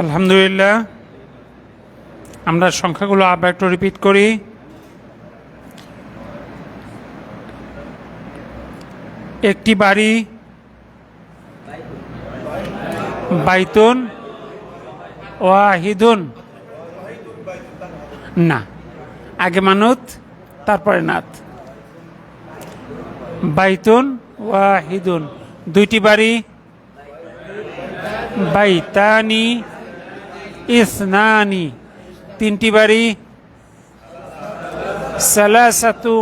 আলহামদুলিল্লাহ, আমরা সংখ্যাগুলো আবার একটু রিপিট করি। একটি বাড়ি, বাইতুন ওয়াহিদুন। না, আগে মানত তারপরে নাত। বাইতুন ওয়াহিদুন। দুইটি বাড়ি, বাইতানি ইসনানি। তিনটি বাড়ি, সালাসাতু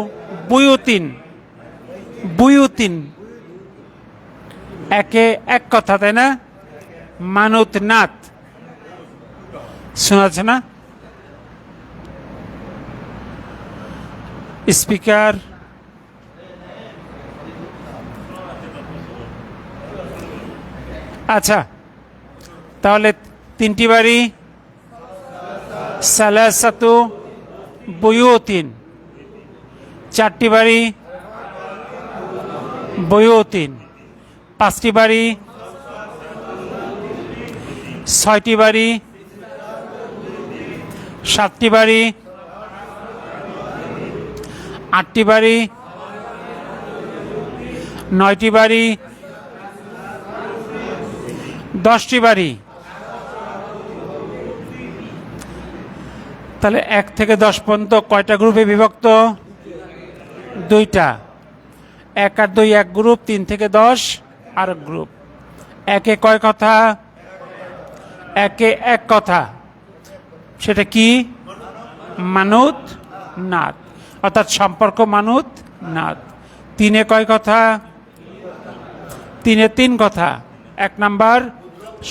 বুয়ুতিন। বুয়ুতিন একে এক কথা, তাই না? মানত নাত শোনাচ্ছে না? স্পিকার আচ্ছা, তাহলে তিনটি বাড়ি, সালাসাতু বুয়ুতিন। চারটি বাড়ি, বুয়ুতিন। পাঁচটি বাড়ি, ছয়টি বাড়ি, সাতটি বাড়ি, আটটি বাড়ি, নয়টি বাড়ি, 10টি বাড়ি। তাহলে 1 থেকে 10 পর্যন্ত কয়টা গ্রুপে বিভক্ত? দুইটা। 1 আর 2 এক গ্রুপ, 3 থেকে 10 আর গ্রুপ। একে কয় কথা? একে এক কথা। সেটা কি? মানত নাত, অর্থাৎ সম্পর্ক মানত নাত। 3-এ কয় কথা? 3-এ 3 কথা। 1 নাম্বার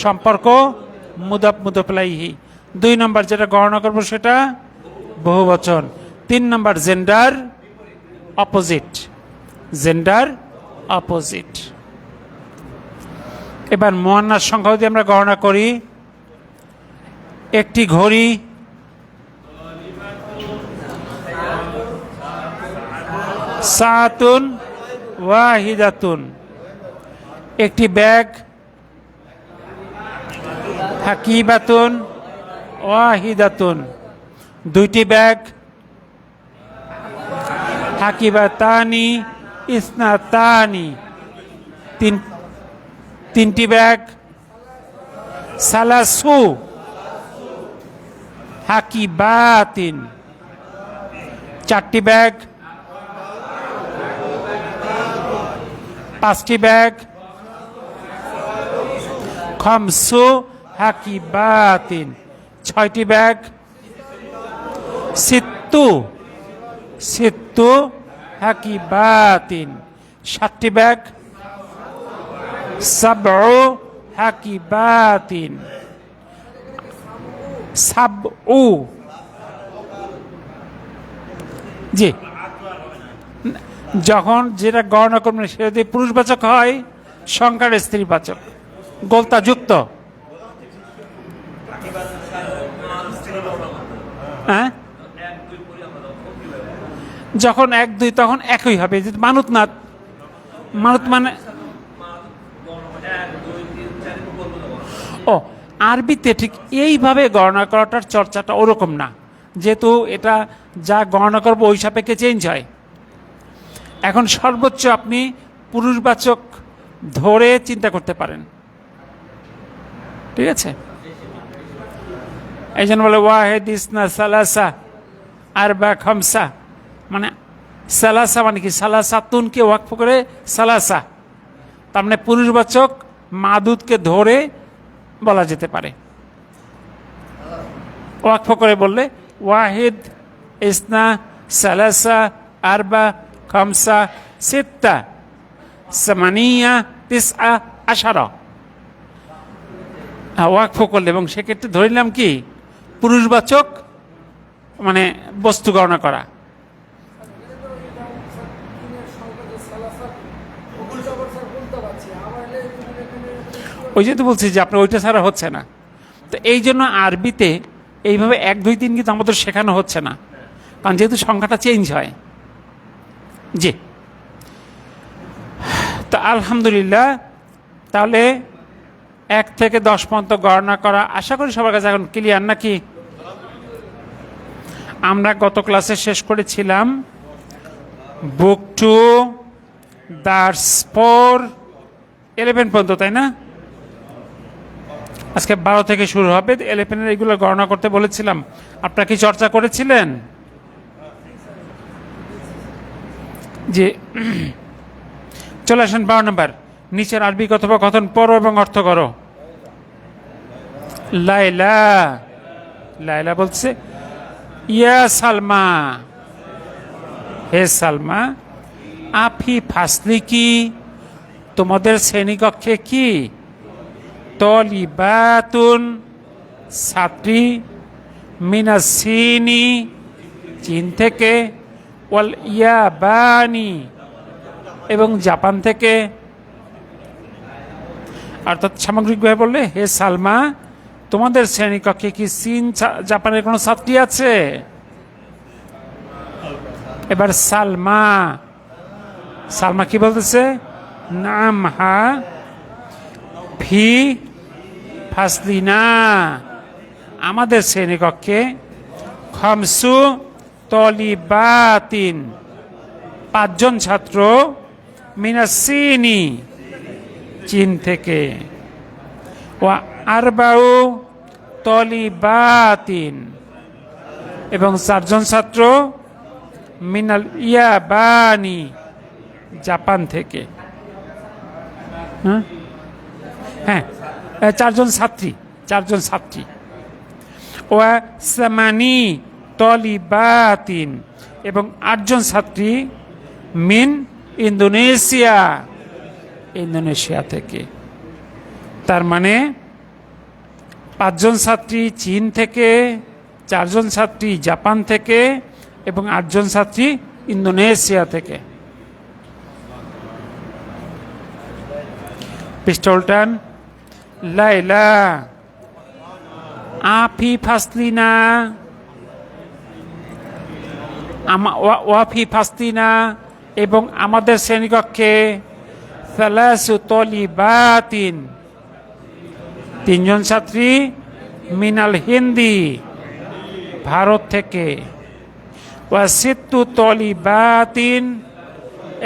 সম্পর্ক মুদাফ মুদাফ ইলাইহি। 2 নম্বর যেটা গণনা করব সেটা বহুবচন। 3 নম্বর জেন্ডার অপোজিট। Gender opposite. এবার মুয়ান্নাস সংখ্যা যদি আমরা গণনা করি, একটি ঘড়ি, সাআতুন ওয়াহিদাতুন। একটি ব্যাগ, হাকিবাতুন ওয়াহিদাতুন। দুইটি ব্যাগ, হাকিবাতানি ইসনাতানি। তিনটি ব্যাগ, সালাসু হাকিবাতিন। চারটি ব্যাগ, পাঁচটি ব্যাগ, খামসু হাকিবাতিন। ছয়টি ব্যাগ, সিত্তু হাকিবাতিন। সাতটি ব্যাগ, সাবউ হাকিবাতিন। সাবউ, জি, যখন যেটা গণনা করবেন সেটা যদি পুরুষবাচক হয়, সংখ্যার স্ত্রীবাচক, গোলতা যুক্ত। হ্যাঁ, যখন 1, 2 তখন একই হবে। মানত নাত, মানত মানে ও আরবিতে ঠিক এইভাবে গণনা করাটার চর্চাটা ওরকম না, যেহেতু এটা যা গণনা করবো ওই সাপেক্ষে চেঞ্জ হয়। এখন সর্বোচ্চ আপনি পুরুষবাচক ধরে চিন্তা করতে পারেন, ঠিক আছে? এই জন্য বলে ওয়াহেদ ইসনা সালাসা আরবা খামসা। মানে সালাসা মানে কি? সালাসাতুনকে ওয়াকফ করে সালাসা, তার মানে পুরুষবাচক মাদুদকে ধরে বলা যেতে পারে। ওয়াকফ করে বললে ওয়াহিদ ইসনা সালাসা আরবা খামসা সিত্তা সামানিয়া তিসআ আশারা। ওয়াকফ করলে, এবং সেক্ষেত্রে ধরিলাম কি পুরুষবাচক মানে বস্তু গণনা করা। ওই যেহেতু বলছি যে আপনার ওইটা ছাড়া হচ্ছে না, তো এই জন্য আরবিতে এইভাবে 1, 2, 3 কিন্তু আমাদের শেখানো হচ্ছে না, কারণ যেহেতু সংখ্যাটা চেঞ্জ হয়। জি, তো আলহামদুলিল্লাহ, তাহলে 1 থেকে 10 পর্যন্ত গণনা করা আশা করি সবার কাছে এখন ক্লিয়ার নাকি? আমরা গত ক্লাসে শেষ করেছিলাম বুক 2 দার্স 4 11 পর্যন্ত, তাই না? আজকে 12 থেকে শুরু হবে। 11 এগুলো গণনা করতে বলেছিলাম, আপনারা কি চর্চা করেছিলেন? যে চলে আসেন 12 নম্বর, নিচের আরবি কথোপকথন পড়ো এবং অর্থ করো। লাইলা, লাইলা বলছে ইয়া সালমা, হে সালমা, আফি ফাসলি কি, তোমাদের শ্রেণীকক্ষে কি, তলিবাতুন ছাত্রী, মিনাসিনি চীন থেকে, ওয়াল ইয়াবানি এবং জাপান থেকে। অর্থাৎ সামগ্রিকভাবে বললে, হে সালমা, তোমাদের শ্রেণীকক্ষে কি চীন জাপানের কোনো ছাত্রী আছে? এবার সালমা, সালমা কি বলতেছে? নাম, হা, ফি ফাসলিনা, আমাদের শ্রেণীকক্ষে, খামসু তলিবাতিন, 5 জন ছাত্র, মিনাসিনি চীন থেকে, ওয়া আরবাউ তলিবাতিন এবং 4 জন ছাত্র, মিনাল ইয়াবানি জাপান থেকে। হ্যাঁ, 4 জন ছাত্রী, 4 জন ছাত্রী। ওয়া সামানি তলিবাতিন এবং 8 জন ছাত্রী, মিন ইন্দোনেশিয়া, ইন্দোনেশিয়া থেকে। তার মানে 5 জন ছাত্রী চীন থেকে, 4 জন ছাত্রী জাপান থেকে এবং 8 জন ছাত্রী ইন্দোনেশিয়া থেকে। পৃষ্ঠা উল্টান। লাইলা, আফি ফাসলিনা, ওয়াফি ফাসলিনা এবং আমাদের শ্রেণীকক্ষে, সালাসু তলিবাতিন 3 জন ছাত্রী, মিনাল হিন্দি ভারত থেকে, ওয়া সিত্তু তলিবাতিন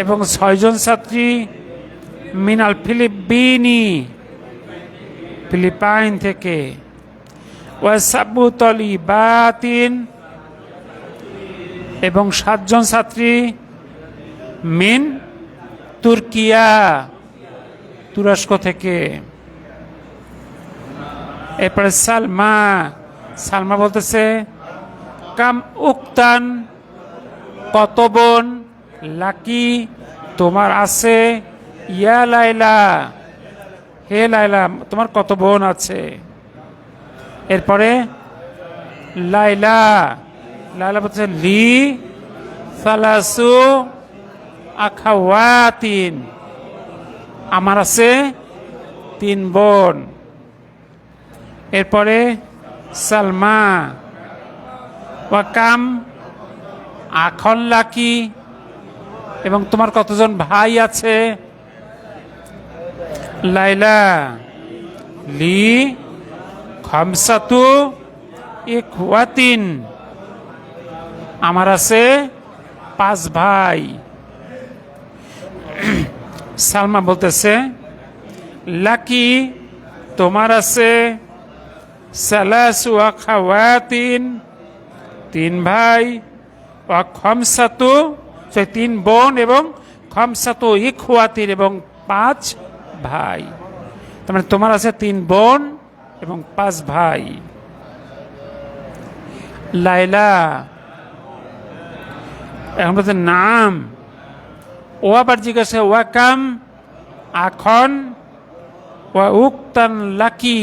এবং 6 জন ছাত্রী, মিনাল ফিলিপিনি ফিলিপাইন থেকে, ওয়া সাবু তলিবাতিন এবং 7 জন ছাত্রী, মিন তুর্কিয়া তুরস্ক থেকে। এরপরে সালমা, সালমা বলতেছে কাম উক্তান, কত বোন, লাকি তোমার আছে, ইয়া লাইলা, হে লাইলা তোমার কত বোন আছে। এরপরে লাইলা, লাইলা বলছে লি সালাসু আখাওয়াতিন, আমার আছে 3 বোন। এরপরে সালমা, ওয়াকাম আখন লাকি এবং তোমার কতজন ভাই আছে? লাইলা লি খামসাতু ইখওয়াতিন, আমার আছে 5 ভাই। সালমা বলতেছে লাকি তোমার আছে সালাসু আখাওয়াতিন 3 ভাই, ওয়া খামসাতু 3 বোন এবং খামসাতু ইখওয়াতিন এবং 5 ভাই। তার মানে তোমার আছে 3 বোন এবং 5 ভাই। লাইলা এখন বলছে নাম, ও আবার জিজ্ঞাসা ওয়াকাম আখন ওয়া উক্তান লাকি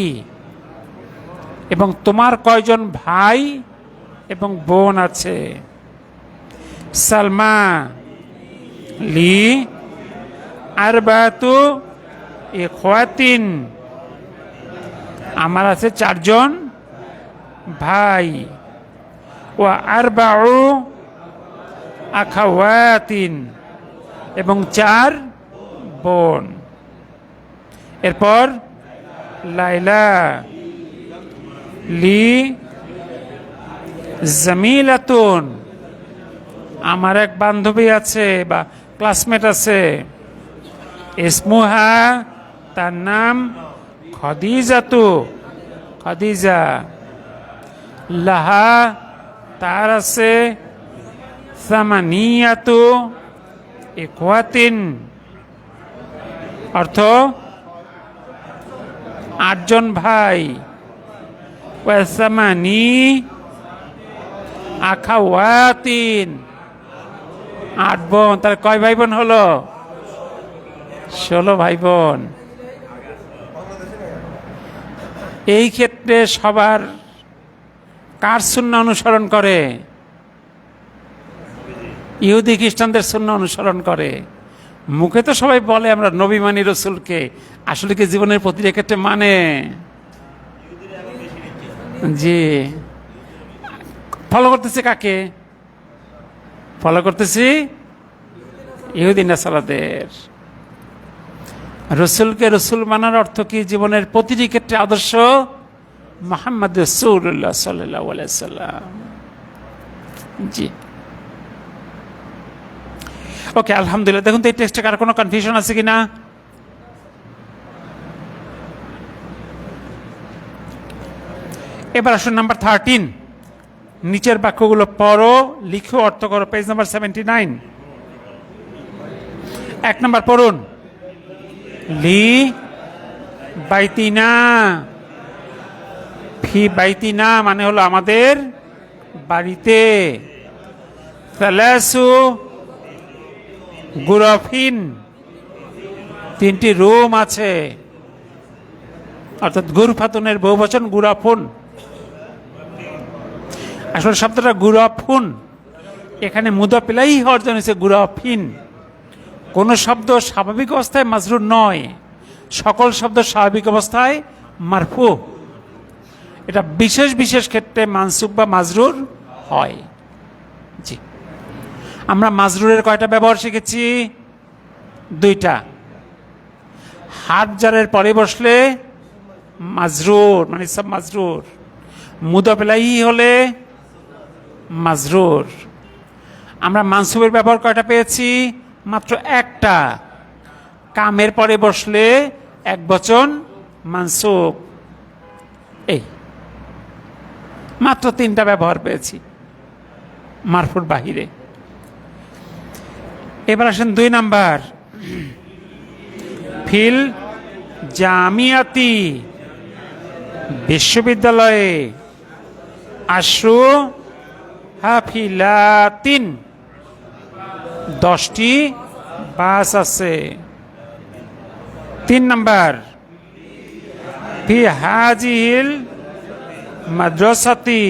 এবং তোমার কয়জন ভাই এবং বোন আছে? সালমা লি আরবাতু ইখওয়াতিন, আমার আছে 4 জন ভাই, ওয়া আরবাউ আখাওয়াতিন এবং 4 বোন। এরপর লাইলা, লি জামিলাতুন, আমার এক বান্ধবী আছে বা ক্লাসমেট আছে। ইসমুহা, তার নাম খদিজাতু, খদিজা। লাহা, তার আছে সামানিয়াতু ইখওয়াতিন, অর্থ 8 জন ভাই। ওয়াসামানি আখাওয়াতিন, 8 বোন। তার কয় ভাই বোন হলো? 16 ভাই বোন। এই ক্ষেত্রে সবার কার সুন্নাহ অনুসরণ করে? ইহুদি খ্রিস্টানদের সুন্নাহ অনুসরণ করে। মুখে তো সবাই বলে আমরা নবী মানি, রসুলকে, আসলে কি জীবনের প্রতিটা ক্ষেত্রে মানে? জি। ফলো করতেছি কাকে? ফলো করতেছি ইহুদি নাসারাদের। রসুলকে রসুল মানার অর্থ কি? জীবনের প্রতিটি ক্ষেত্রে আদর্শ মুহাম্মদ রাসূলুল্লাহ সাল্লাল্লাহু আলাইহি সাল্লাম। জি, ওকে, আলহামদুলিল্লাহ। দেখুন তো এই টেক্সটে কার কোনো কনফিউশন আছে কিনা? এবার আসুন নাম্বার 13, নিচের বাক্যগুলো পড়ো, লিখো, অর্থ করো। Page number 79। 1 নাম্বার পড়ুন। লি বাইতিনা, ফি বাইতিনা মানে হলো আমাদের বাড়িতে। সালাসু গুরাফিন, 3টি রুম আছে, অর্থাৎ গুরফাতুনের বহুবচন গুরাফুন। আসলে শব্দটা গুরাফুন এখানে মুদাফ ইলাইহি হওয়ার জন্য হচ্ছে গুরাফিন। কোন শব্দ স্বাভাবিক অবস্থায় মাজরুর নয়, সকল শব্দ স্বাভাবিক অবস্থায় মারফু। এটা বিশেষ বিশেষ ক্ষেত্রে মানসুব বা মাজরুর হয়। জি, আমরা মাজরুরের কয়টা ব্যবহার শিখেছি? 2টা। হারফ জারের পরে বসলে মাজরুর মানে সব মাজরুর, মুদাফ ইলাইহি হলে মাজরুর। আমরা মানসুবের ব্যবহার কয়টা পেয়েছি? মাত্র 1টা। কামের পরে বসলে একবচন মানসুব, এই মাত্র 3টা ব্যবহার পেয়েছি মারফুর বাহিরে। এবার আসেন 2 নাম্বার। ফিল জামিয়াতি, বিশ্ববিদ্যালয়ে। আশরু হাফিলাতিন, 10টি বাস আছে। 3 নাম্বার। ফি হাজিল মাদ্রাসাতি,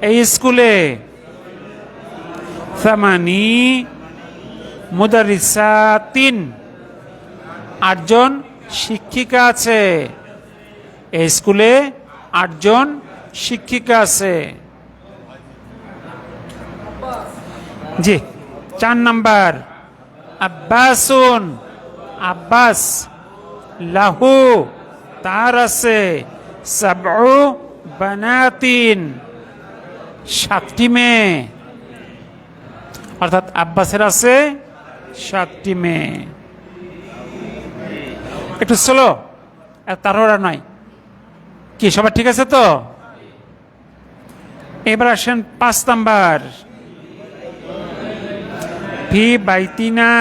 এই স্কুলে। সামানি মুদারিসাতিন, 8 জন শিক্ষিকা আছে। এই স্কুলে 8 জন শিক্ষিকা আছে। জি। 4 নাম্বার। আব্বাসুন, আব্বাস। লাহু, তার আছে। সাবউ বানাতিন, 7টি মেয়ে, অর্থাৎ আব্বাসের আছে 7টি মেয়ে। একটু স্লো, তাড়াহুড়া নয়। কি সবার ঠিক আছে তো? এবার আসেন 5 নাম্বার। ফি বাইতিনা,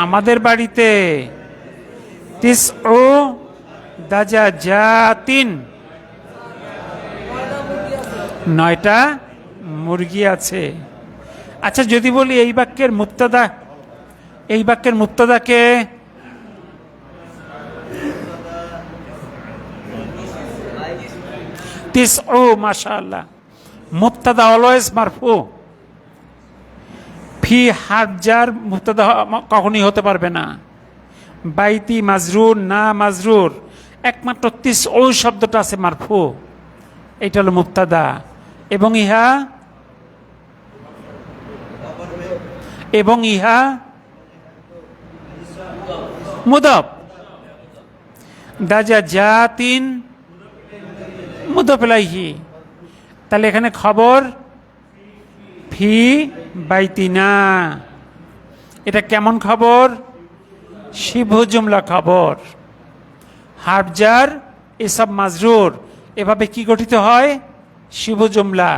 আমাদের বাড়িতে। তিসউ দাজাজাতিন, 9টা মুরগি আছে। আচ্ছা, যদি বলি এই বাক্যের মুবতাদা, এই বাক্যের মুবতাদাকে তিসউ, মাশাআল্লাহ, মুবতাদা অলওয়েজ মারফু। ফি হারফ জার মুবতাদা কখনই হতে পারবে না। বাইতি মাজরুর না মাজরুর, একমাত্র তিসউ শব্দটা আছে মারফু, এটা হলো মুবতাদা। এবং ইহা, এবং ইহা মুদাফ। দাজাজাতিন মুদাফ ইলাইহি। তাহলে এখানে খবর ফি বাইতিনা। এটা কেমন খবর? শিবহু জুমলা খবর। হারজার এসব মাজরুর এভাবে কি গঠিত হয়? শিবহু জুমলা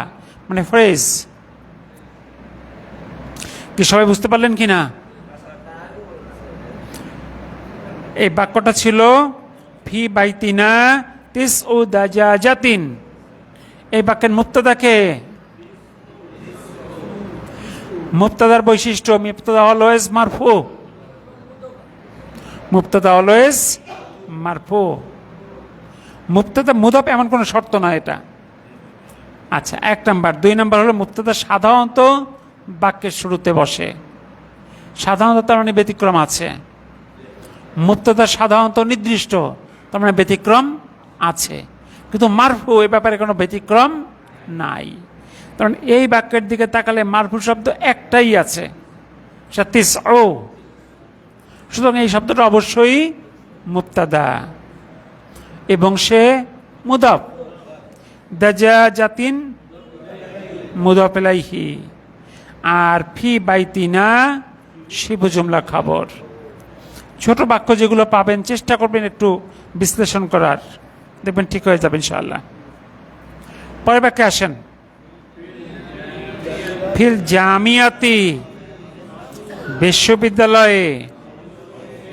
মানে ফ্রেজ। কি সবাই বুঝতে পারলেন কিনা? এই বাক্যটা ছিল ফি বাইতিনা তিসউ দাজাজাতিন। এই বাক্যের মুবতাদাকে, মুবতাদার বৈশিষ্ট্য, মুবতাদা অলওয়েজ মারফু। মুবতাদা অলওয়েজ মারফু। মুবতাদা মুদাফ এমন কোনো শর্ত না এটা। আচ্ছা, 1 নাম্বার। 2 নাম্বার হলো মুবতাদা সাধারণত বাক্যের শুরুতে বসে। সাধারণত তার মানে ব্যতিক্রম আছে। মুবতাদা সাধারণত নির্দিষ্ট, তার মানে ব্যতিক্রম আছে। কিন্তু মারফু এ ব্যাপারে কোনো ব্যতিক্রম নাই। কারণ এই বাক্যের দিকে তাকালে মারফু শব্দ একটাই আছে, সেটা তিসউ। সুতরাং এই শব্দটা অবশ্যই মুবতাদা এবং সে মুদাফ। দাজাজাতিন মুদাফ ইলাইহি। আর ফি বাইতিনা শিবহু জুমলা খবর। ছোট বাক্য যেগুলো পাবেন চেষ্টা করবেন একটু বিশ্লেষণ করার, দেখবেন ঠিক হয়ে যাবে ইনশাআল্লাহ। পরের বাক্যে আসেন। ফিল জামিয়াতি বিশ্ববিদ্যালয়ে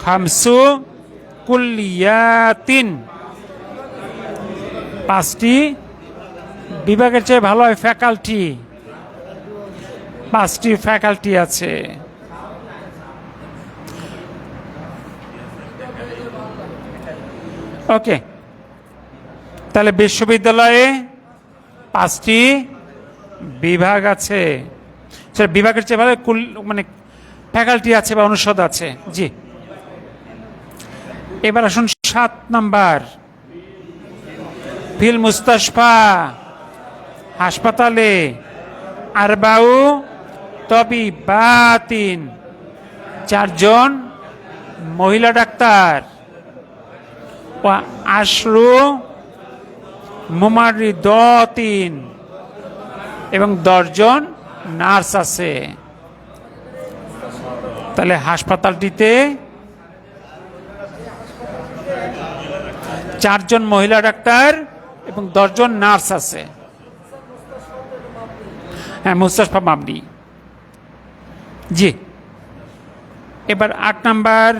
খামসু কুল্লিয়াতিন 5টি বিভাগের চেয়ে ভালো হয় ফ্যাকাল্টি। 5টি ফ্যাকাল্টি আছে। ওকে, তাহলে বিশ্ববিদ্যালয়ে 5টি বিভাগ আছে। সেটা বিভাগের চেয়ে ভালো মানে ফ্যাকাল্টি আছে বা অনুষদ আছে। জি, এবার আসুন 7 নাম্বার। ফিল মুস্তাশফা হাসপাতালে আরবাউ তবিবাতিন 4 জন মহিলা ডাক্তার। ওয়া আশরু মুমাররিদাতিন এবং 10 জন নার্স আছে। তাহলে হাসপাতালটিতে 4 জন মহিলা ডাক্তার এবং 10 জন নার্স আছে। হ্যাঁ, মুস্তাশফা মাবনি। জি, এবার 8 নাম্বার।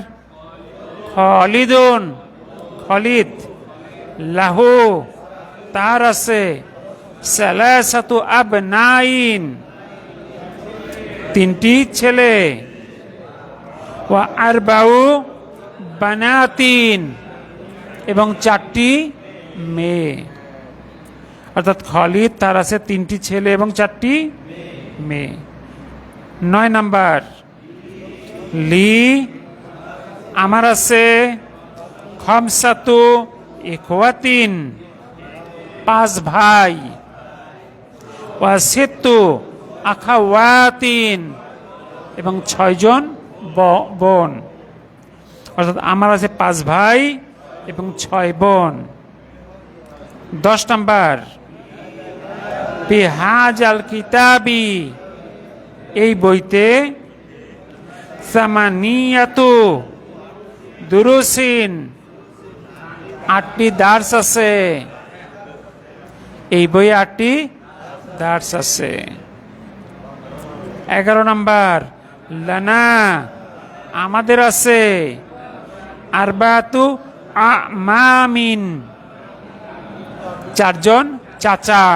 খালিদুন খালিদ লাহু তার আছে সালাসাতু আবনাইন 3টি ছেলে। ওয়া আরবাউ বানাতিন এবং 4টি মেয়ে। অর্থাৎ খালিদ তার আছে 3টি ছেলে এবং 4টি মেয়ে। 9 নাম্বার। লি আমার আছে খামসাতু ইখওয়াতিন 5 ভাই। ওয়া সিত্তু আখাওয়াতিন এবং 6 জন বোন। অর্থাৎ আমার আছে 5 ভাই এবং 6 বোন। 10 নাম্বার। বিহাজাল কিতাবি এই বইতে সামানিয়াতু দুরুসিন 8টি দার্স আছে। এই বইয়ে 8টি দার্স আছে। 11 নাম্বার। লানা আমাদের আছে আরবাতু আমামিন 4 জন চাচা।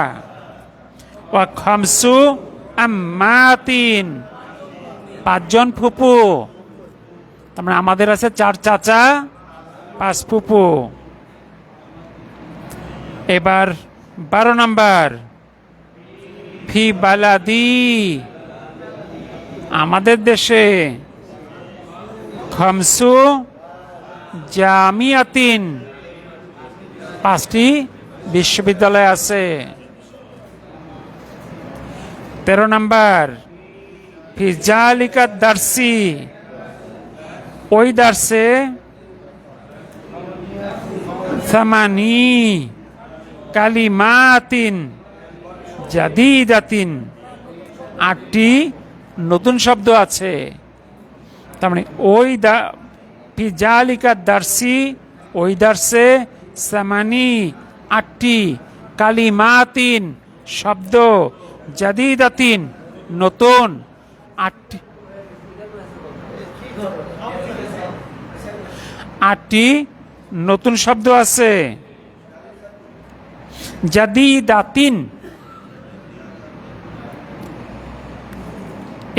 ওয়া খামসু আম্মাতিন 5 জন ফুপু। তার মানে আমাদের আছে 4 চাচা 5 ফুপু। এবার 12 নাম্বার। ফি বালাদি আমাদের দেশে খামসু জামিয়াতিন 5টি বিশ্ববিদ্যালয় আছে। 13 নাম্বার। ফি জালিকা দারসি ওই দার্সে সামানি কালিমাতিন জাদিদাতিন, 8টি নতুন শব্দ আছে। তার মানে ওই ফিজালিকা দার্সি, ওই দার্সে সামানি 8টি, কালিমাতিন শব্দ, জাদিদাতিন নতুন 8টি নতুন শব্দ আছে। জাদিদাতিন।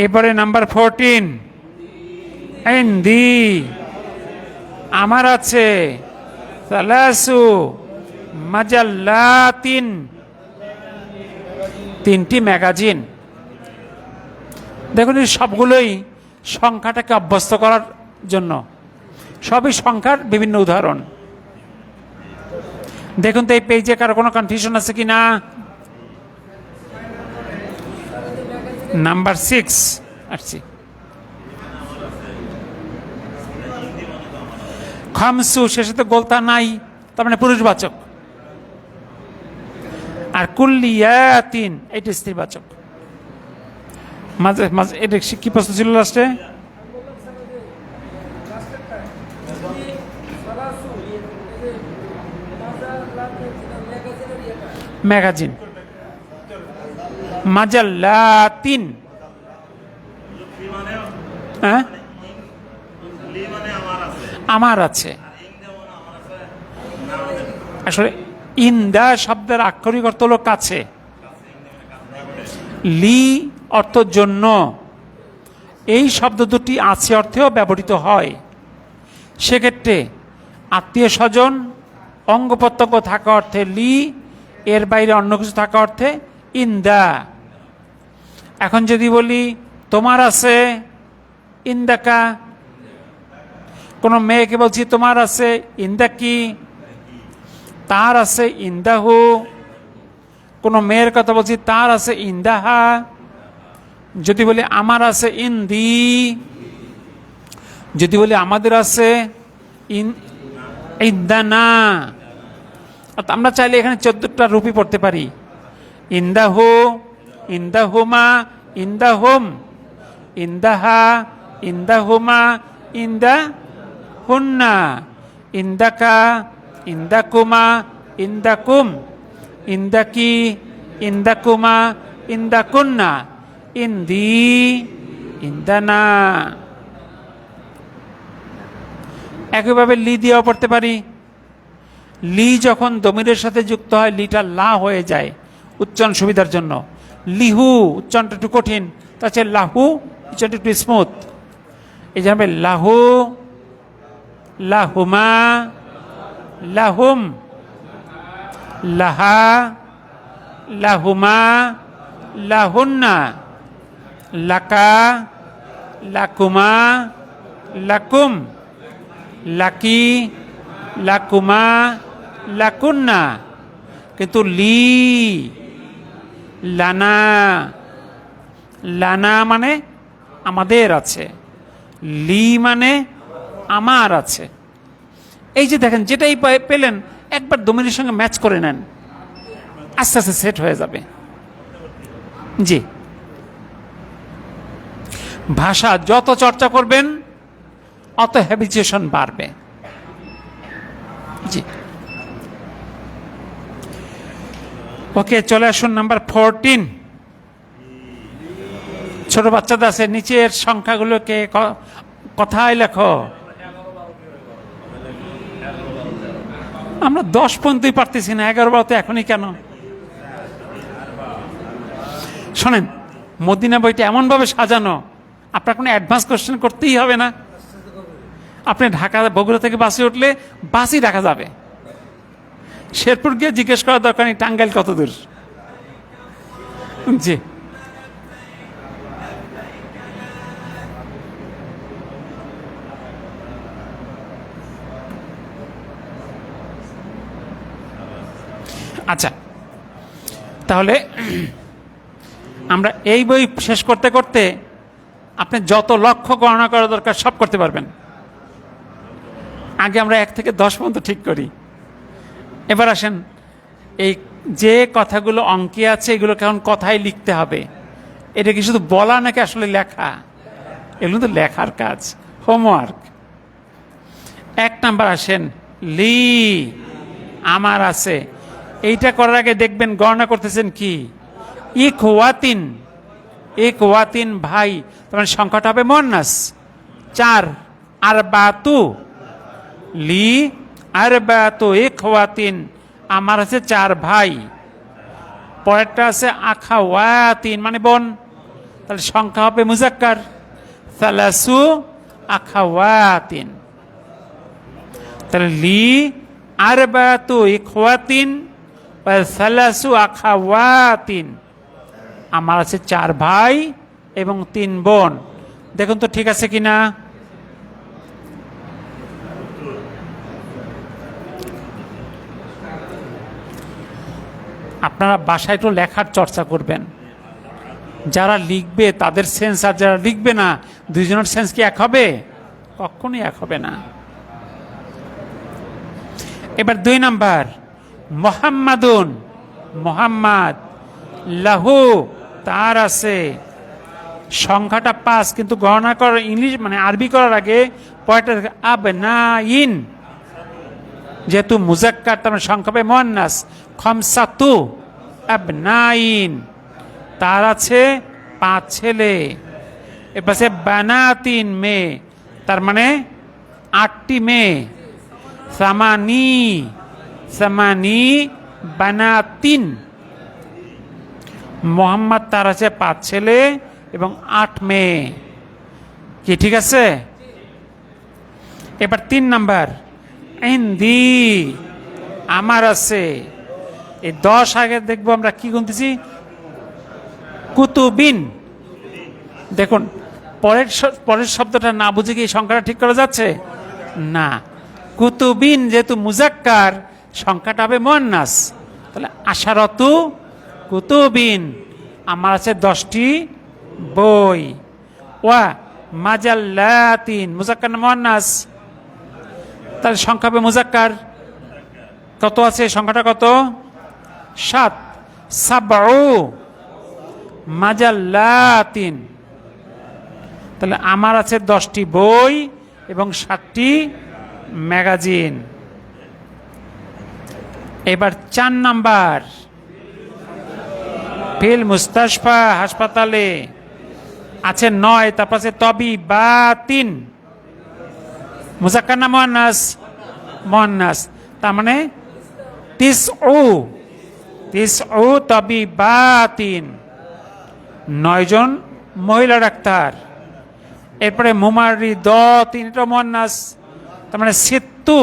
এবারে নাম্বার 14, ইনদি আমার আছে। সালাসু মাজাল্লাতিন 3টি ম্যাগাজিন। দেখুন এই সবগুলোই সংখ্যাটাকে অভ্যস্ত করার জন্য, সবই সংখ্যার বিভিন্ন উদাহরণ। দেখুন তো এই পেজে কারো কোনো কনফিউশন আছে কিনা? নাম্বার 6 আসছি। খামসু শেষে তো গোলতা নাই, তার মানে পুরুষবাচক। আর কুল্লিয়াতিন এটা স্ত্রীবাচক। মাঝে মাঝে এটা কি প্রশ্ন ছিল লাস্টে? ম্যাগাজিন। মাজাল্লাতিন, হ্যাঁ আমার আছে। আসলে ইন্দা শব্দের আক্ষরিক অর্থ হলো কাছে, লি অর্থ জন্য। এই শব্দ দুটি আছে অর্থেও ব্যবহৃত হয়। সেক্ষেত্রে আত্মীয় স্বজন, অঙ্গ প্রত্যঙ্গ থাকা অর্থে লি, এর বাইরে অন্য কিছু থাকা অর্থে ইন্দা। এখন যদি বলি তোমার আছে ইন্দাকা, কোনো মেয়েকে বলছি তোমার আছে ইন্দাকি, তার আছে ইন্দাহু। কোনো মেয়ের কথা বলছি তার আছে ইন্দাহা। যদি বলি আমার আছে ইন্দি, যদি বলি আমাদের আছে ইন্দানা। আমরা চাইলে এখানে 14টা রূপই পড়তে পারি। ইন্দাহু, ইন্দাহুমা, ইন্দাহুম, ইন্দাহা, ইন্দাহুমা, ইন্দাহুন্না, ইন্দাকা, ইন্দাকুমা, ইন্দাকুম, ইন্দাকি, ইন্দাকুমা, ইন্দাকুন্না, ইন্দি, ইন্দানা। একইভাবে লি দিয়েও পড়তে পারি। লি যখন দমিরের সাথে যুক্ত হয় লিটা লা হয়ে যায় উচ্চারণ সুবিধার জন্য। লিহু উচ্চারণটা একটু কঠিন, তাছাড়া লাহু উচ্চারণটা একটু স্মুথ। এই যে হবে লাহু, লাহুমা, লাহুম, লাহা, লাহুমা, লাহুন্না, লাকা, লাকুমা, লাকুম, লাকি, লাকুমা, লাকুন্না। কিন্তু লি, লানা, লানা মানে আমাদের আছে, লি মানে আমার আছে। এই যে দেখেন যেটাই পেলেন একবার দমিরের সঙ্গে ম্যাচ করে নেন, আস্তে আস্তে সেট হয়ে যাবে। জি, ভাষা যত চর্চা করবেন অত হ্যাবিচুয়েশন বাড়বে। জি, ওকে, চলে আসুন নাম্বার 14। ছোট বাচ্চাদের আছে, নিচের সংখ্যাগুলোকে কথায় লেখো। আমরা 10 পর্যন্তই পারতেছি না, 11-12 তো এখনই কেন? শোনেন, মদিনা বইটা এমনভাবে সাজানো আপনার কোনো অ্যাডভান্স কোশ্চেন করতেই হবে না। আপনি ঢাকা বগুড়া থেকে বাসে উঠলে বাসই ঢাকা যাবে, শেরপুর গিয়ে জিজ্ঞেস করার দরকার নেই টাঙ্গাইল কত দূর। জি, আচ্ছা, তাহলে আমরা এই বই শেষ করতে করতে আপনি যত লক্ষ্য গণনা করা দরকার সব করতে পারবেন। আগে আমরা 1 থেকে 10 পর্যন্ত ঠিক করি, এবার আসেন, এই যে কথাগুলো অঙ্কে আছে এগুলো কেমন কথায় লিখতে হবে। এটা কি শুধু বলা নাকি আসলে লেখা? এগুলো তো লেখার কাজ, হোমওয়ার্ক। 1 নাম্বার আসেন, লি আমার আছে। এইটা করার আগে দেখবেন গণনা করতেছেন কি, ইখওয়াতিন, ইখওয়াতিন ভাই, তার মানে সংখ্যাটা হবে মুয়ান্নাস 4, আরবাতু, লি আরবাতু ইখওয়াতিন, আমার আছে 4 ভাই। পরেরটা আছে আখাওয়াতিন মানে বোন, তাহলে সংখ্যা হবে মুজাক্কার সালাসু আখাওয়াতিন। তাহলে লি আরবাতু ইখওয়াতিন ওয়া সালাসু আখাওয়াতিন, আমার আছে 4 ভাই এবং 3 বোন। দেখুন তো ঠিক আছে কিনা। আপনারা বাসায় একটু লেখার চর্চা করবেন। যারা লিখবে তাদের সেন্স আর যারা লিখবে না, দুইজনের সেন্স কি এক হবে? কখনোই এক হবে না। এবার 2 নাম্বার, মুহাম্মাদুন, মুহাম্মাদ, লাহু তার আছে, সংখ্যাটা 5, কিন্তু গণনা করার ইংলিশ মানে আরবি করার আগে পরেরটা আবনাইন, যেহেতু মুজাক্কার তার মানে সংখ্যা হবে মুয়ান্নাস, খামসাতু আবনাইন, তার আছে 5 ছেলে। এরপর আছে বানাতিন মেয়ে, তার মানে 8টি মেয়ে। সামানি, সামানি বানাতিন, মোহাম্মদ তার আছে 5 ছেলে এবং 8 মেয়ে। কি ঠিক আছে? এবার 3 নাম্বার, ইনদি আমার আছে। এই 10 আগে দেখবো আমরা কি গুনতেছি, কুতুবিন। দেখুন পরের শব্দটা না বুঝে কি সংখ্যাটা ঠিক করা যাচ্ছে না। কুতুবিন যেহেতু মুজাক্কার, সংখ্যাটা হবে মুয়ান্নাস, তাহলে আশারতু কুতুবিন, আমার আছে 10টি বই। ওয়া মাজাল্লাতিন, মুজাক্কার না মুয়ান্নাস, তাহলে সংখ্যা হবে মুজাক্কার। কত আছে সংখ্যাটা কত? 7, সাবউ মাজাল্লাতিন, তাহলে আমার আছে 10টি বই এবং 7টি ম্যাগাজিন। এবার 4 নাম্বার, ফিল মুস্তাশফা হাসপাতালে আছে 9, তারপর আছে তবিবাতিন, মুজাক্কার না মুয়ান্নাস? মুয়ান্নাস, তার মানে তিসউ তবিবাতিন, 9 জন মহিলা ডাক্তার। এরপরে মুমারি তিন, এটা মুয়ান্নাস, তার মানে সিত্তু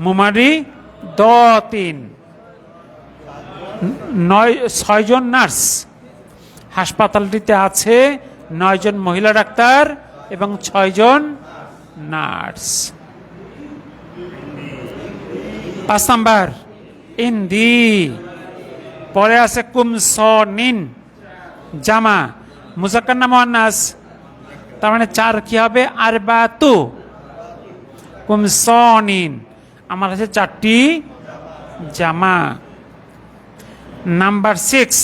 মুমারি তিন, 6 জন নার্স। হাসপাতালটিতে আছে 9 জন মহিলা ডাক্তার এবং 6 জন নার্স। 5 নাম্বার, ইন্দি, পরে আছে কুমসনিন, জামা, মুজাক্কার না মুয়ান্নাস? তার মানে 4 কি হবে, আরবাতু কুমসনিন, আমার আছে 4টি জামা। নাম্বার 6,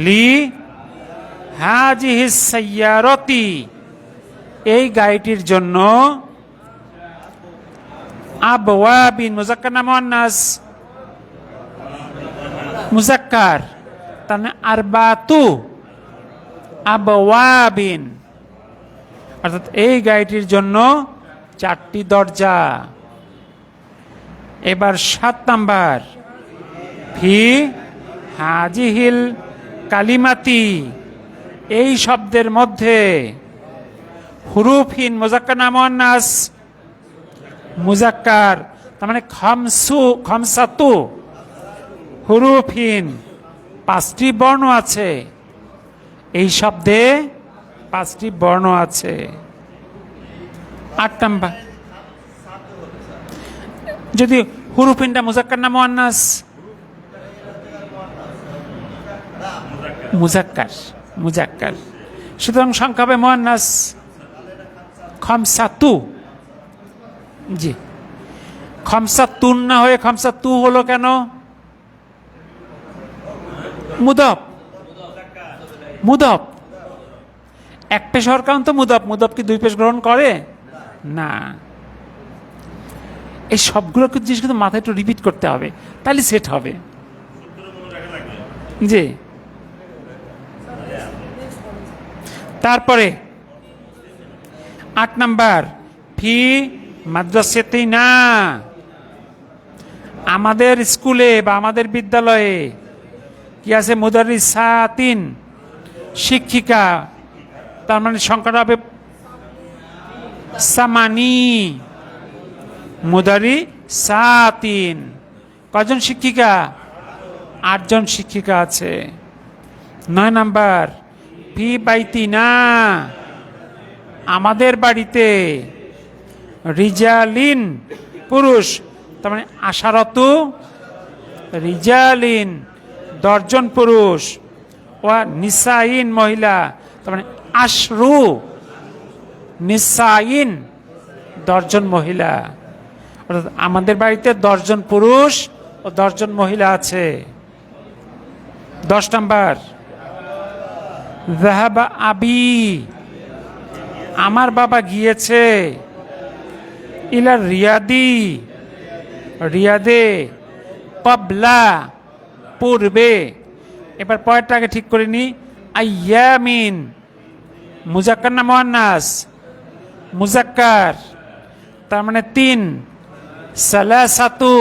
লি হাজিহিস সাইয়ারতি, এই গাড়িটির জন্য, আবওয়াবিন, মুজাক্কার না মুয়ান্নাস? মুজাক্কার, তার মানে আরবাতু আবওয়াবিন, অর্থাৎ এই গাড়িটির জন্য 4টি দরজা। এবার 7 নাম্বার, ফি হাজিহিল কালিমাতি, এই শব্দের মধ্যে, হুরুফিন, মুজাক্কার না মুয়ান্নাস? মুজাক্কার, তার মানে খামসাতু হুরুফিন, 5টি বর্ণ আছে। এই শব্দে 5টি বর্ণ আছে। 8 নাম্বার, যদি হুরুফিনটা মুজাক্কার না মুয়ান্নাস? মুজাক্কার, মুজাক্কার, সুতরাং সংখ্যা হবে মুয়ান্নাস খামসাতু। জি, খ খামসাতুন না হয়ে খামসাতু হলো কেন? মুদফ, মুদফ এক পেশ হওয়ার কারণ তো মুদফ। মুদফ কি দুই পেশ গ্রহণ করে না। এই সবগুলো জিনিস কিন্তু মাথায় একটু রিপিট করতে হবে, তাহলে সেট হবে। জি, তারপরে 8 নাম্বার, ফি মাদ্রাসাতিনা, আমাদের স্কুলে বা আমাদের বিদ্যালয়ে কি আছে? মুদারিসাতিন, শিক্ষিকা। তার মানে সংখ্যাটা হবে সামানি। মুদারিসাতিন, কজন শিক্ষিকা? 8 জন শিক্ষিকা আছে। 9 নাম্বার, ফি বাইতিনা, আমাদের বাড়িতে রিজালিন, পুরুষ। তার মানে আশারতু রিজালিন, 10 জন পুরুষ। ওয়া নিসাইন, মহিলা। তার মানে আশরু নিসাইন, 10 জন মহিলা। অর্থাৎ আমাদের বাড়িতে 10 জন পুরুষ ও 10 জন মহিলা আছে। 10 নাম্বার, যাহাবা আবি, আমার বাবা গিয়েছে, ইলা রিয়াদি, রিয়াদে, পাবলা, পূর্বে। এবার পরেরটাকে ঠিক করে নি। আইয়ামিন, মুজাক্কার না মুয়ান্নাস? মুজাক্কার, তার মানে 3। সালাসাতু,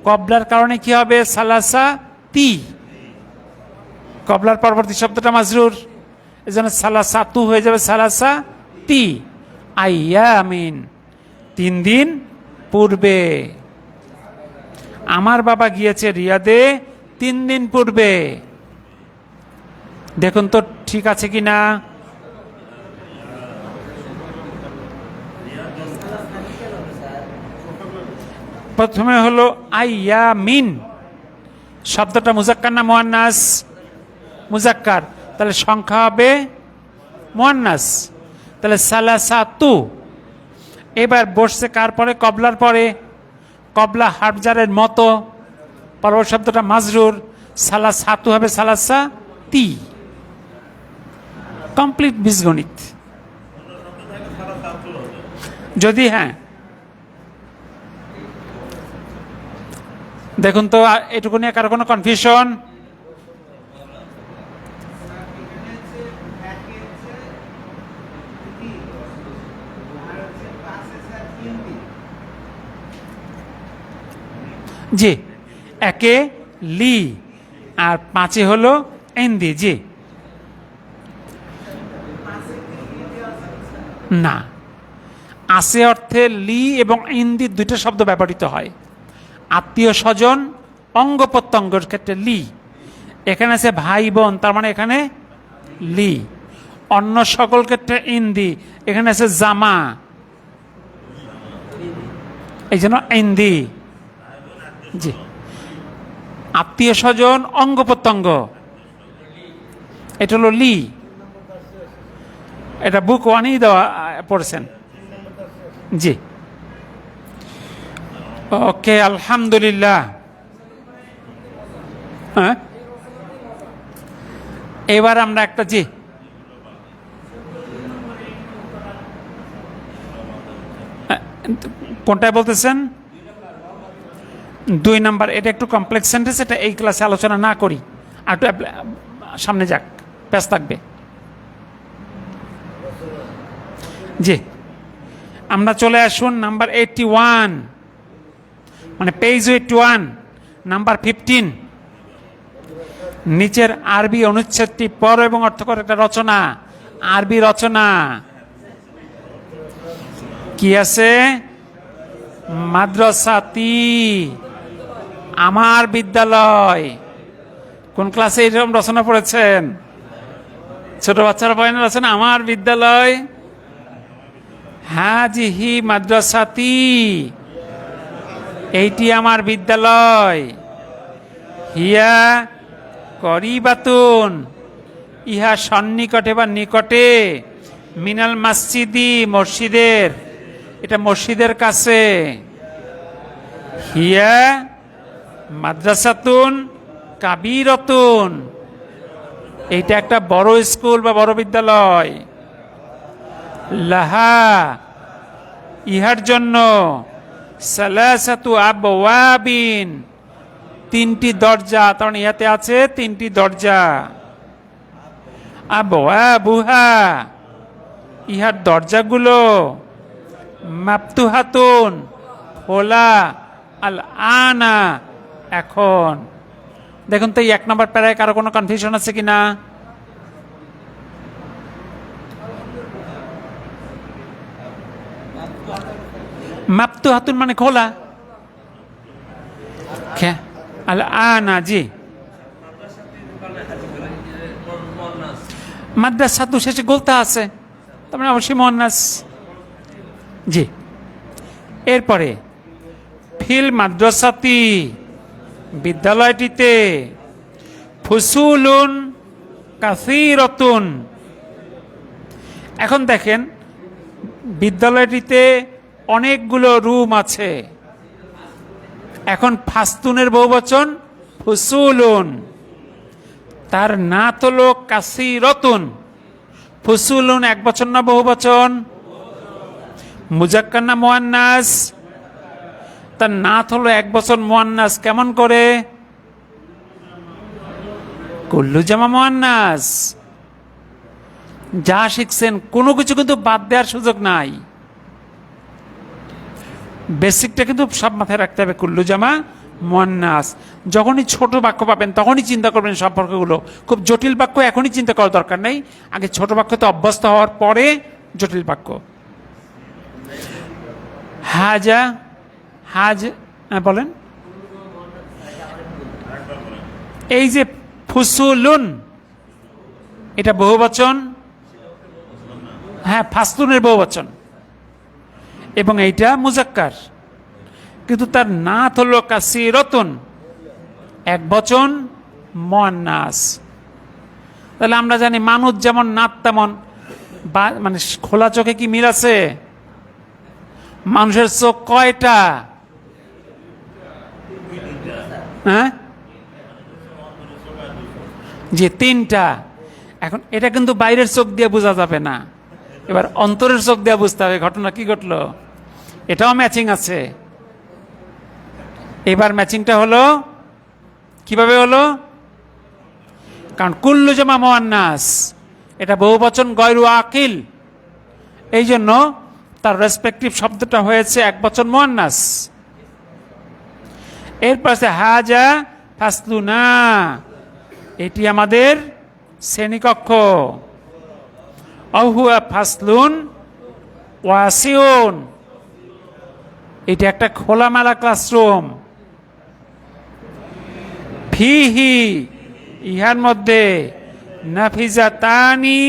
কবলার কারণে কি হবে? সালাসাতি, কবলার পরবর্তী শব্দটা মাজরুর, এই জন্য সালাসাতু হয়ে যাবে সালাসাতি। আইয়ামিন, 3 দিন পূর্বে। আমার বাবা গিয়েছে রিয়াদে 3 দিন পূর্বে। দেখুন তো ঠিক আছে কি না। প্রথমে হলো আইয়ামিন, শব্দটা মুজাক্কার না মুয়ান্নাস? মুজাক্কার, তাহলে সংখ্যা হবে মুয়ান্নাস। তাহলে সালাসাতু। এবার বসছে কার পরে? কবলার পরে। কবলা হারফজারের মতো, পরবর্তী শব্দটা মাজরুর। সালাসাতু হবে সালাসাতি। কমপ্লিট বীজগণিত। যদি হ্যাঁ, দেখুন তো এটুকু নিয়ে কারো কোনো কনফিউশন? জি, 1 লি আর 5 হলো এন্দি। জি না, আসে অর্থে লি এবং ইন্দি দুইটা শব্দ ব্যবহৃত হয়। আত্মীয় স্বজন, অঙ্গ প্রত্যঙ্গের ক্ষেত্রে লি। এখানে আছে ভাই বোন, তার মানে এখানে লি। অন্য সকল ক্ষেত্রে ইন্দি, এখানে আছে জামা, এই জন্য ইন্দি। জি, আত্মীয় স্বজন, অঙ্গ প্রত্যঙ্গ, এটা হলো লি। এটা বুক 1-ই দেওয়া পড়েছেন। জি, ওকে, আলহামদুলিল্লাহ। হ্যাঁ, এবার আমরা একটা, জি কোনটায় বলতেছেন? 2 নাম্বার। এটা একটু কমপ্লেক্স সেন্টেন্স, এটা এই ক্লাসে আলোচনা না করি, আর একটু সামনে যাক, প্যাস থাকবে। জি, আমরা চলে আসুন নাম্বার 81, মানে পেজ 81, নাম্বার 15। নিচের আরবি অনুচ্ছেদটি পড় এবং অর্থকর একটা রচনা। আরবি রচনা কি আছে? মাদ্রাসাতি, আমার বিদ্যালয়। কোন ক্লাসে এরকম রচনা পড়েছেন? ছোট বাচ্চারা পড়ে না রচনা? আমার বিদ্যালয়। হাজিহি মাদ্রাসাতি, এইটি আমার বিদ্যালয়। হিয়া করিবাতুন, ইহা সন্নিকটে বা নিকটে। মিনাল মসজিদি, মসজিদের, এটা মসজিদের কাছে। হিয়া মাদ্রাসাতুন কাবীরাতুন, এইটা একটা বড় স্কুল বা বড় বিদ্যালয়। লাহা, ইহার জন্য সালাসাতু আবওয়াবিন, তিনটি দরজা, তার মানে ইহাতে আছে তিনটি দরজা। আবওয়াবুহা, ইহার দরজাগুলো মাফতুহাতুন, খোলা, আল আনা, এখন। দেখুন তো এই 1 নম্বর প্যারায় কারো কোনো কনফিউশন আছে কিনা? মাফতুহাতুন মানে খোলা, আল আনা, জি। মাদ্রাসাতু শেষে গোলতা আছে, তার মানে অবশ্যই মুয়ান্নাস, জি। এরপরে ফিল মাদ্রাসাতি, বিদ্যালয়টিতে, ফুসুলুন কাসীরাতুন। এখন দেখেন বিদ্যালয়টিতে অনেকগুলো রুম আছে। এখন ফাস্তুনের বহুবচন ফুসুলুন, তার নাত হলো কাসীরাতুন। ফুসুলুন একবচন না বহুবচন? মুজাক্কার না মুয়ান্নাস? তার নাত হলো একবচন মুয়ান্নাস, কেমন করে? কুল্লু জামা মুয়ান্নাস। যা শিখছেন কোনো কিছু কিন্তু বাদ দেওয়ার সুযোগ নাই, বেসিকটা কিন্তু সব মাথায় রাখতে হবে। কুল্লু জামা মুয়ান্নাস। যখনই ছোট বাক্য পাবেন তখনই চিন্তা করবেন সম্পর্কগুলো। খুব জটিল বাক্য এখনই চিন্তা করার দরকার নেই, আগে ছোট বাক্যতে অভ্যস্ত হওয়ার পরে জটিল বাক্য। হাজা, হাজ, বলেন। এই যে ফুসুলুন, এটা বহুবচন, হ্যাঁ ফাস্তুনের বহুবচন, এবং এইটা মুজাক্কার, কিন্তু তার নাত হলো কাসীরাতুন, একবচন মুয়ান্নাস। তাহলে আমরা জানি মানুষ যেমন নাত তেমন, মানে খোলা চোখে কি মিল আছে? মানুষের চোখ কয়টা? হ্যাঁ, যে 3টা। এখন এটা কিন্তু বাইরের চোখ দিয়ে বোঝা যাবে না, এবার অন্তরের চোখ দিয়ে বুঝতে হবে ঘটনা কি ঘটলো। এটাও ম্যাচিং আছে। এবার ম্যাচিংটা হলো কিভাবে হলো? কারণ কুল্লু জামা মুয়ান্নাস, এটা বহুবচন গয়রু আকিল, এই জন্য তার রেসপেক্টিভ শব্দটা হয়েছে একবচন মুয়ান্নাস। এরপর আছে হাজা ফাসলুনা, এটি আমাদের শ্রেণীকক্ষ। অহুয়া ফাসলুন ওয়াসিউন, এটা একটা খোলামেলা ক্লাসরুম। ফিহি, ইহার মধ্যে, নাফিজাতানি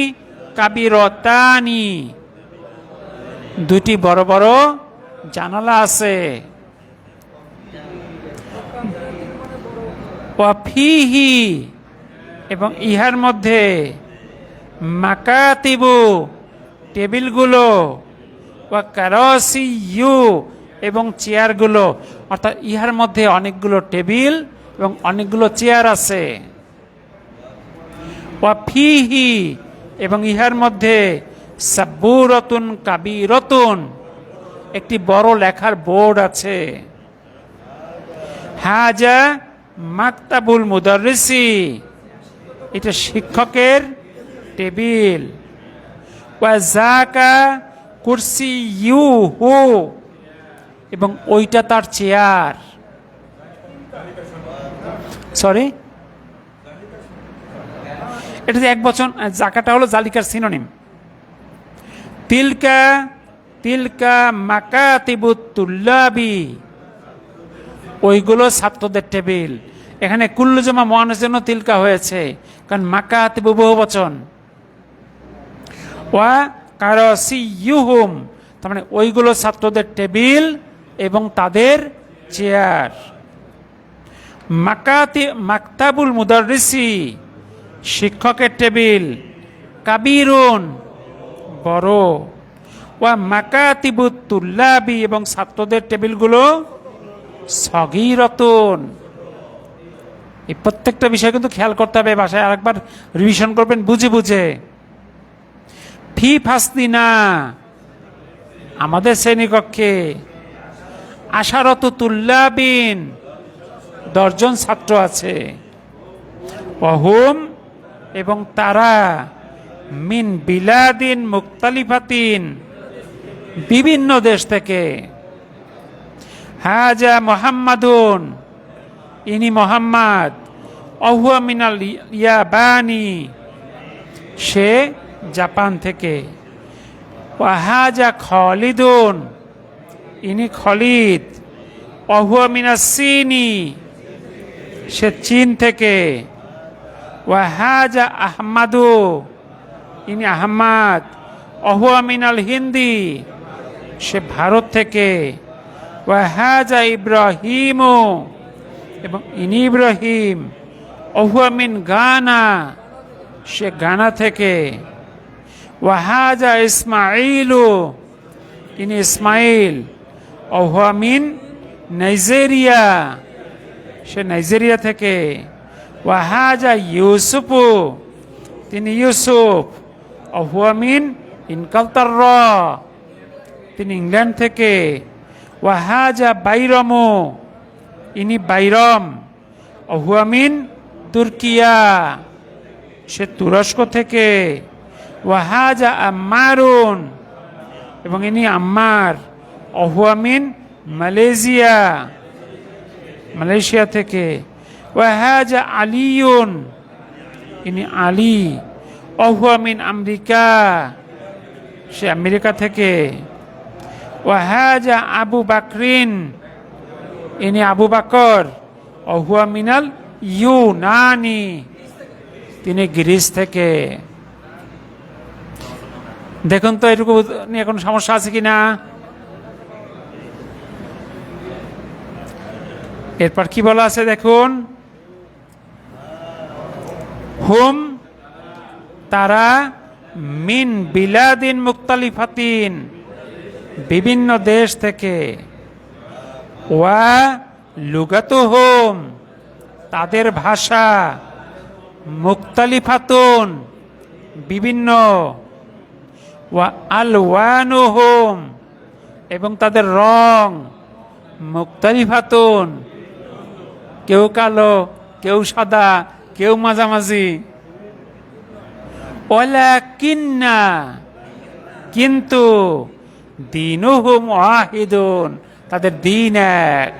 কাবিরতানি, দুটি বড় বড় জানালা আছে। ওয়াফিহি, এবং ইহার মধ্যে, মাকাতিবু, টেবিলগুলো, ওয়া কারাসিয়ু, এবং চেয়ারগুলো, অর্থাৎ ইহার মধ্যে অনেকগুলো টেবিল এবং অনেকগুলো চেয়ার আছে। ওয়াফিহি, এবং ইহার মধ্যে, সাব্বুরাতুন কাবীরাতুন, একটি বড় লেখার বোর্ড আছে। হাজা মাকতাবুল মুদাররিসি, এটা শিক্ষকের টেবিল। ওয়া যাকা কুরসিয়ুহু, এবং ওইটা তার চেয়ার। সরি, এটা যে একবচন, জাকাটা হলো জালিকার সিনোনিম। তিলকা, তিলকা মাকাতিবুত তুল্লাবি, ওইগুলো ছাত্রদের টেবিল। এখানে কুল্লু জামা মুয়ান্নাসের জন্য তিলকা হয়েছে, কারণ মাকাতিবু বহুবচন। ওয়া কারাসিয়ুহুম, তার মানে ওইগুলো ছাত্রদের টেবিল এবং তাদের চেয়ার। মাকতাবুল মুদাররিসি, শিক্ষকের টেবিল। কাবীরুন, বড়। ওয়া মাকাতিবুত তুল্লাবি, এবং ছাত্রদের টেবিলগুলো সগীরতুন। এই প্রত্যেকটা বিষয় কিন্তু খেয়াল করতে হবে, বাসায় আরেকবার রিভিশন করবেন বুঝে বুঝে। ফি ফাসলিনা, আমাদের শ্রেণীকক্ষে, আশারত তুল্লাবিন, 10 জন ছাত্র আছে। ওহুম, এবং তারা, মিন বিলাদিন মুক্তালিফাতিন, বিভিন্ন দেশ থেকে। হাজা মুহাম্মাদুন, ইনি মোহাম্মদ। অহুয়া মিনাল ইয়াবানি, সে জাপান থেকে। ওয়াহাজা খালিদুন, ইনি খলিদ। অহুয়া মিনাস চীনি, সে চীন থেকে। ওয়াহাজা আহমাদু, ইনি আহমাদ। অহুয়া মিনাল হিন্দি, সে ভারত থেকে। ওয়াহাজা ইব্রাহিমু, এবং ইনি ইব্রাহিম। অহুয়া মিন গানা, সে গানা থেকে। ওয়াহাজা ইসমাইলু, ইনি ইসমাইল। অহুয়া মিন নাইজেরিয়া, সে নাইজেরিয়া থেকে। ওয়াহাজা ইউসুফু, তিনি ইউসুফ। অহুয়া মিন ইনকালতাররা, তিনি ইংল্যান্ড থেকে। ওয়াহাজা বাইরমু, ইনি বাইরম। অহুয়া মিন তুর্কিয়া, সে তুরস্ক থেকে। ওয়াহাজা আম্মারুন, এবং ইনি আম্মার। অহুয়া মিন মালয়েশিয়া, মালয়েশিয়া থেকে। ওয়াহাজা আলিউন, ইনি আলী। অহুয়া মিন আমেরিকা, সে আমেরিকা থেকে। ওয়াহাজা আবু বাকরিন, ইনি আবু বাকর। অহুয়া মিনাল ইউনানি, তিনি গ্রিস থেকে। দেখুন তো এটুকু নিয়ে কোনো সমস্যা আছে কিনা। এরপর কি বলা আছে দেখুন। হুম, তারা, মিন বিলাদিন মুক্তালিফাতিন, বিভিন্ন দেশ থেকে। ওয়া লুগাতুহুম, তাদের ভাষা। মুক্তালিফাতুন, বিভিন্ন। ওয়া আলওয়ানুহুম, এবং তাদের রং। মুক্তালিফাতুন, কেউ কালো, কেউ সাদা, কেউ মাঝামাঝি। ওয়ালাকিন্না, কিন্তু। দীনুহুম ওয়াহিদুন, তাদের দ্বীন এক।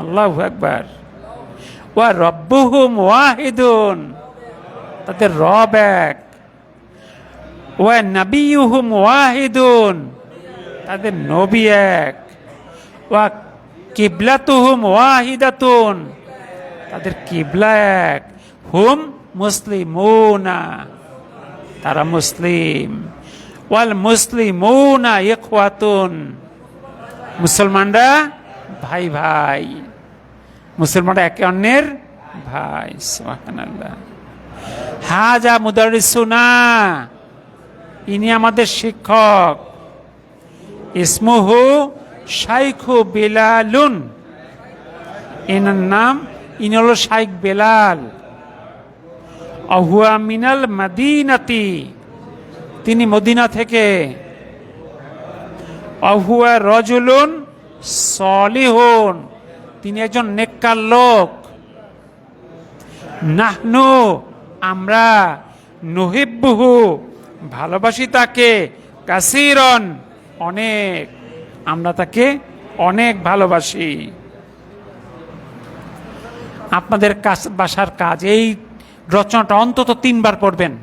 আল্লাহু আকবার। ওয়া রব্বুহুম ওয়াহিদুন, তাদের রব এক। ওয়া নাবিয়ুহুম ওয়াহিদুন, তাদের নবী এক। ওয়া কিবলাতুহুম ওয়াহিদাতুন, তাদের কিবলা এক। হুম মুসলিমুনা, তারা মুসলিম। ওয়াল মুসলিমুনা ইখওয়াতুন, মুসলমানরা ভাই ভাই। মুসলমানরা একে অন্যের ভাই। সুবহানাল্লাহ। হাজা মুদাররিসুনা, ইনি আমাদের শিক্ষক। ইসমুহু শাইখু বিলালুন, এনার নাম, ইনি হল শাইখ বেলাল। অহুয়া মিনাল মাদিনাতি, তিনি মদিনা থেকে। অহুয়া রজুলুন সলিহুন, তিনি একজন নেককার লোক। নাহনু, আমরা। নুহিব্বুহু, ভালোবাসি তাকে। কাসীরন, অনেক, আমরা তাকে অনেক ভালোবাসি। আপনাদের বাসার কাজ, এই রচনাটা অন্তত 3 বার পড়বেন,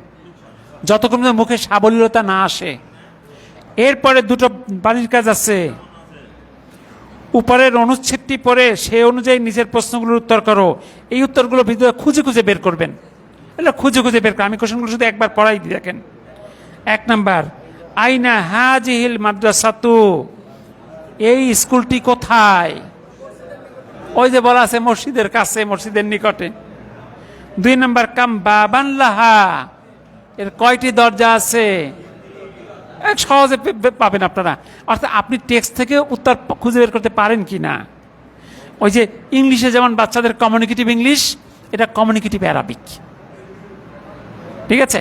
যতক্ষণ মুখে সাবলীলতা না আসে। এরপরে দুটো বাড়ির কাজ আছে। উপরের অনুচ্ছেদটি পড়ে সে অনুযায়ী নিজের প্রশ্নগুলোর উত্তর করো। এই উত্তরগুলো ভিতরে খুঁজে খুঁজে বের করবেন। এগুলো খুঁজে খুঁজে বের করেন। আমি কোশ্চেনগুলো শুধু একবার পড়াই দিই। দেখেন, 1 নাম্বার, আইনা হাজিহিল মাদ্রাসাতু, এই স্কুলটি কোথায়? ওই যে বলা আছে মসজিদের কাছে, মসজিদের নিকটে। 2 নাম্বার, কাম বাবান লাহা, এর কয়টি দরজা আছে? সহজে পাবেন আপনারা। অর্থাৎ আপনি টেক্সট থেকে উত্তর খুঁজে বের করতে পারেন কি না। ওই যে ইংলিশে যেমন বাচ্চাদের কমিউনিকেটিভ ইংলিশ, এটা কমিউনিকেটিভ অ্যারাবিক। ঠিক আছে,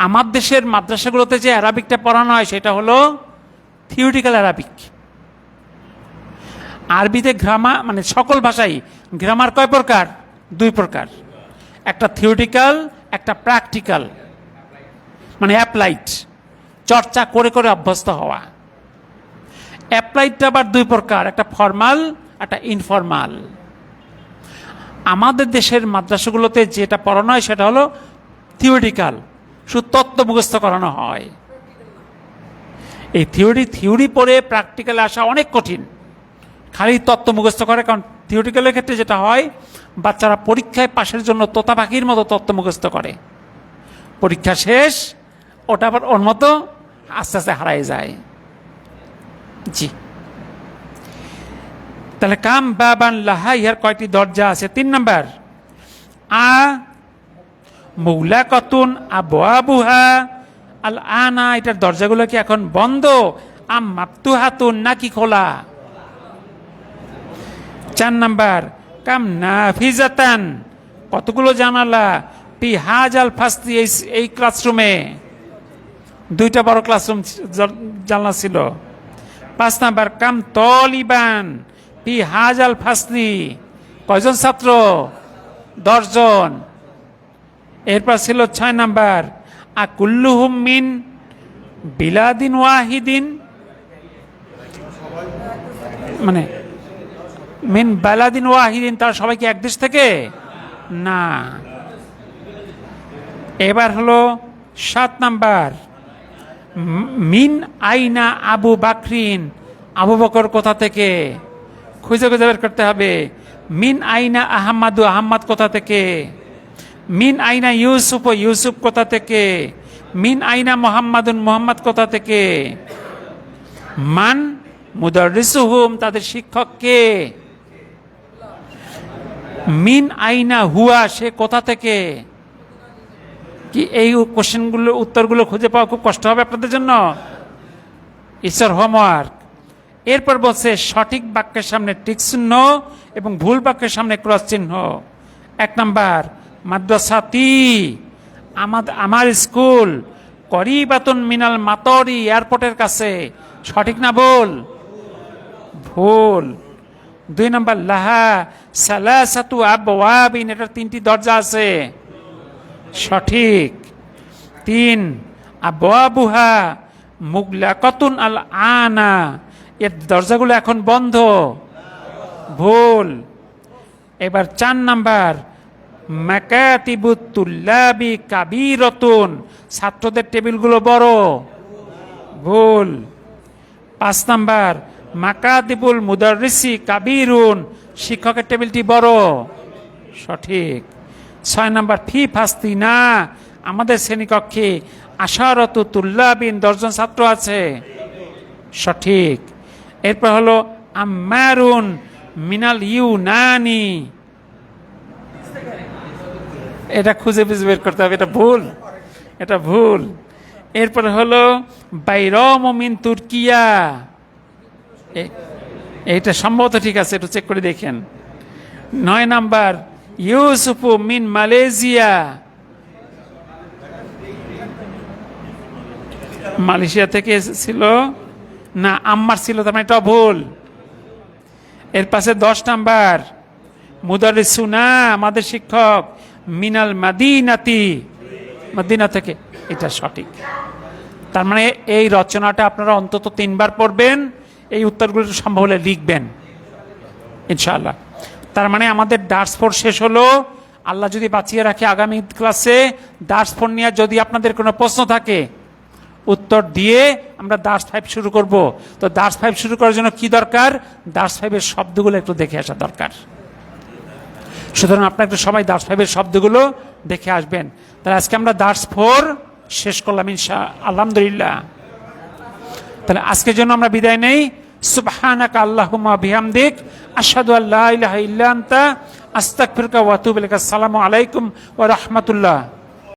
আমার দেশের মাদ্রাসাগুলোতে যে অ্যারাবিকটা পড়ানো হয় সেটা হলো থিওরিটিক্যাল অ্যারাবিক। আরবিতে গ্রামার, মানে সকল ভাষাই গ্রামার কয় প্রকার? 2 প্রকার, একটা থিওরিটিক্যাল, একটা প্র্যাকটিক্যাল, মানে অ্যাপ্লাইড, চর্চা করে করে অভ্যস্ত হওয়া। অ্যাপ্লাইডটা আবার 2 প্রকার, একটা ফর্মাল, একটা ইনফর্মাল। আমাদের দেশের মাদ্রাসাগুলোতে যেটা পড়ানো হয় সেটা হলো থিওরিটিক্যাল, শুধু তত্ত্ব মুখস্থ করানো হয়। এই থিওরি পড়ে প্র্যাকটিক্যালে আসা অনেক কঠিন, খালি তত্ত্ব মুখস্থ করে। কারণ থিওরিটিক্যালের ক্ষেত্রে যেটা হয়, বাচ্চারা পরীক্ষায় পাশের জন্য তোতা পাখির মতো তত্ত্ব মুখস্থ করে, পরীক্ষা শেষ ওটা আবার ওর মতো আস্তে আস্তে হারায় যায়। জি, তাহলে কাম বাবান লাহা, ইহার কয়টি দরজা আছে? 3 নাম্বার, আ মুগলাকাতুন আবওয়াবুহা আল আনা, এটার দরজাগুলো কি এখন বন্ধ? আম মাফতুহাতুন, নাকি খোলা? 4 নাম্বার, কাম নাফিজাতান, কতগুলো জানালা? পি হাজাল ফাস্তি, এই ক্লাসরুমে 2টা বড় ক্লাসরুম জানলা ছিল। 5 নাম্বার, কাম তলিবান পি হাজাল ফাসলি, কয়জন ছাত্র? 10 জন। এরপর ছিল 6 নাম্বার, আকুল্লুহুম মিন বিলাদিন ওয়াহিদিন, মানে মিন বালাদিন ওয়াহিদিন, তারা সবাই কি এক দেশ থেকে? না। এবার হলো 7 নাম্বার, মিন আইনা আবু বাকরিন, আবু বকর কোথা থেকে? খুঁজে খুঁজে বের করতে হবে। মিন আইনা আহম্মাদু, আহম্মদ কোথা থেকে? মিন আইনা ইউসুফ, ইউসুফ কোথা থেকে? মিন আইনা মোহাম্মদুন, মোহাম্মদ কোথা থেকে? মান মুদাররিসুহুম, তাদের শিক্ষক কে? মিন আইনা হুয়া, সে কোথা থেকে? কি এই কোশ্চেনগুলো, উত্তরগুলো খুঁজে পাওয়া খুব কষ্ট হবে আপনাদের জন্য, ঈশ্বর হোমওয়ার্ক। এরপর বলছে সঠিক বাক্যের সামনে টিক চিহ্ন এবং ভুল বাক্যের সামনে ক্রস চিহ্ন। 1 নাম্বার, মাদ্রাসাতি, আমার স্কুল, করিবাতুন মিনাল মাতরি, এয়ারপোর্টের কাছে, সঠিক না ভুল? ভুল। 2 নাম্বার, লাহা সালাসাতু আবওয়াবিন, এটার 3টি দরজা আছে, সঠিক। 3, আবওয়াবুহা মুগলাকাতুন আল আনা, এর দরজাগুলো এখন বন্ধ, ভুল। এবার 4 নাম্বার, মাকাতিবুত তুল্লাবি কাবীরাতুন, ছাত্রদের টেবিলগুলো বড়, ভুল। 5 নাম্বার, মাকাতিবুল মুদাররিসি কাবীরুন, শিক্ষকের টেবিলটি বড়, সঠিক। 6 নাম্বার, ফি ফাস্তিনা, আমাদের শ্রেণীকক্ষে আশারতু তুল্লাবিন, 10 জন ছাত্র আছে, সঠিক। এরপর হলো আম্মারুন মিনাল ইউনানি, এটা খুঁজে বুঝে বের করতে হবে, এটা ভুল, এটা ভুল। এরপরে হলো বাইরম মিন তুর্কিয়া, এইটা সম্ভবত ঠিক আছে, একটু চেক করে দেখেন। 9 নাম্বার, ইউসুফু মিন মালয়েশিয়া, মালয়েশিয়া থেকে ছিল না, আম্মার ছিল, তার মানে এটা ভুল। এর পাশে 10 নাম্বার, মুদারিসুনা, আমাদের শিক্ষক, মিনাল মাদিনাতি, মদিনা থেকে, এটা সঠিক। তার মানে এই রচনাটা আপনারা অন্তত 3 বার পড়বেন, এই উত্তরগুলো সম্ভব হলে লিখবেন ইনশাআল্লাহ। তার মানে আমাদের ডার্স 4 শেষ হলো। আল্লাহ যদি বাঁচিয়ে রাখে, আগামী ক্লাসে ডার্স 4 নিয়ে যদি আপনাদের কোনো প্রশ্ন থাকে উত্তর দিয়ে আমরা ডার্স 5 শুরু করব। তো ডার্স 5 শুরু করার জন্য কি দরকার? ডার্স 5-এর শব্দগুলো একটু দেখে আসা দরকার। সুতরাং আপনারা একটু সবাই ডার্স 5-এর শব্দগুলো দেখে আসবেন। তাহলে আজকে আমরা ডার্স 4 শেষ করলাম আলহামদুলিল্লাহ। তাহলে আজকের জন্য আমরা বিদায় নেই। সুবহানাকা আল্লাহুম্মা বিহামদিক, আশহাদু আল্লা ইলাহা ইল্লা আনতা, আস্তাগফিরুকা ওয়া আতুবু ইলাইক। আসসালামু আলাইকুম ওয়া রাহমাতুল্লাহ।